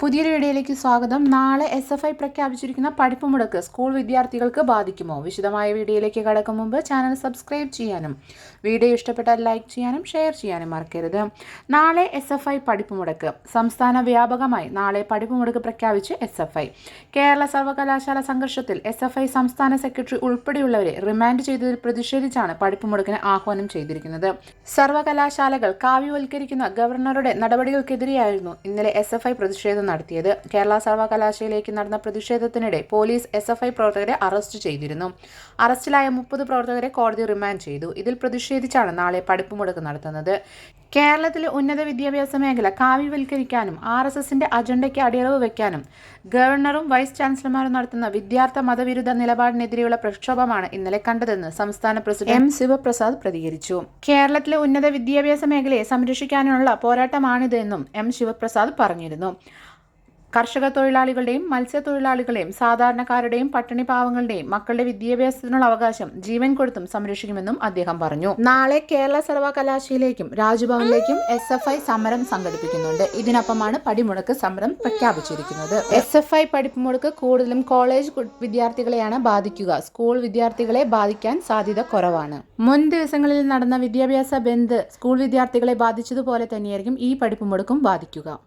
പുതിയൊരു വീഡിയോയിലേക്ക് സ്വാഗതം. നാളെ SFI പ്രഖ്യാപിച്ചിരിക്കുന്ന പഠിപ്പ് മുടക്ക് സ്കൂൾ വിദ്യാർത്ഥികൾക്ക് ബാധിക്കുമോ? വിശദമായ വീഡിയോയിലേക്ക് കടക്കും മുമ്പ് ചാനൽ സബ്സ്ക്രൈബ് ചെയ്യാനും വീഡിയോ ഇഷ്ടപ്പെട്ടാൽ ലൈക്ക് ചെയ്യാനും ഷെയർ ചെയ്യാനും മറക്കരുത്. നാളെ SFI പഠിപ്പ് മുടക്ക്. സംസ്ഥാന വ്യാപകമായി നാളെ പഠിപ്പ് മുടക്ക് പ്രഖ്യാപിച്ച് SFI. കേരള സർവകലാശാല സംഘർഷത്തിൽ SFI സംസ്ഥാന സെക്രട്ടറി ഉൾപ്പെടെയുള്ളവരെ റിമാൻഡ് ചെയ്തതിൽ പ്രതിഷേധിച്ചാണ് പഠിപ്പ് മുടക്കിന് ആഹ്വാനം ചെയ്തിരിക്കുന്നത്. സർവകലാശാലകൾ കാവ്യവൽക്കരിക്കുന്ന ഗവർണറുടെ നടപടികൾക്കെതിരെയായിരുന്നു ഇന്നലെ SFI പ്രതിഷേധം നടത്തിയത്. കേരള സർവകലാശാലയിലേക്ക് നടന്ന പ്രതിഷേധത്തിനിടെ പോലീസ് SFI പ്രവർത്തകരെ അറസ്റ്റ് ചെയ്തിരുന്നു. അറസ്റ്റിലായ 30 പ്രവർത്തകരെ കോടതി റിമാൻഡ് ചെയ്തു. ഇതിൽ പ്രതിഷേധിച്ചാണ് നാളെ പഠിപ്പ് മുടക്ക് നടത്തുന്നത്. കേരളത്തിലെ ഉന്നത വിദ്യാഭ്യാസ മേഖല കാവ്യവൽക്കരിക്കാനും RSSന്റെ അജണ്ടയ്ക്ക് അടിയറവ് വയ്ക്കാനും ഗവർണറും വൈസ് ചാൻസലർമാരും നടത്തുന്ന വിദ്യാർത്ഥി മതവിരുദ്ധ നിലപാടിനെതിരെയുള്ള പ്രക്ഷോഭമാണ് ഇന്നലെ കണ്ടതെന്ന് സംസ്ഥാന പ്രസിഡന്റ് M. ശിവപ്രസാദ് പ്രതികരിച്ചു. കേരളത്തിലെ ഉന്നത വിദ്യാഭ്യാസ മേഖലയെ സംരക്ഷിക്കാനുള്ള പോരാട്ടമാണിതെന്നും M. ശിവപ്രസാദ് പറഞ്ഞിരുന്നു. കർഷക തൊഴിലാളികളുടെയും മത്സ്യത്തൊഴിലാളികളുടെയും സാധാരണക്കാരുടെയും പട്ടിണി പാവങ്ങളുടെയും മക്കളുടെ വിദ്യാഭ്യാസത്തിനുള്ള അവകാശം ജീവൻ കൊടുത്തും സംരക്ഷിക്കുമെന്നും അദ്ദേഹം പറഞ്ഞു. നാളെ കേരള സർവകലാശാലയിലേക്കും രാജ്ഭവനിലേക്കും SFI സമരം സംഘടിപ്പിക്കുന്നുണ്ട്. ഇതിനൊപ്പമാണ് പടിമുടക്ക് സമരം പ്രഖ്യാപിച്ചിരിക്കുന്നത്. SFI പഠിപ്പ് മുടക്ക് കൂടുതലും കോളേജ് വിദ്യാർത്ഥികളെയാണ് ബാധിക്കുക. സ്കൂൾ വിദ്യാർത്ഥികളെ ബാധിക്കാൻ സാധ്യത കുറവാണ്. മുൻ ദിവസങ്ങളിൽ നടന്ന വിദ്യാഭ്യാസ ബന്ദ് സ്കൂൾ വിദ്യാർത്ഥികളെ ബാധിച്ചതുപോലെ തന്നെയായിരിക്കും ഈ പഠിപ്പ് മുടക്കും ബാധിക്കുക.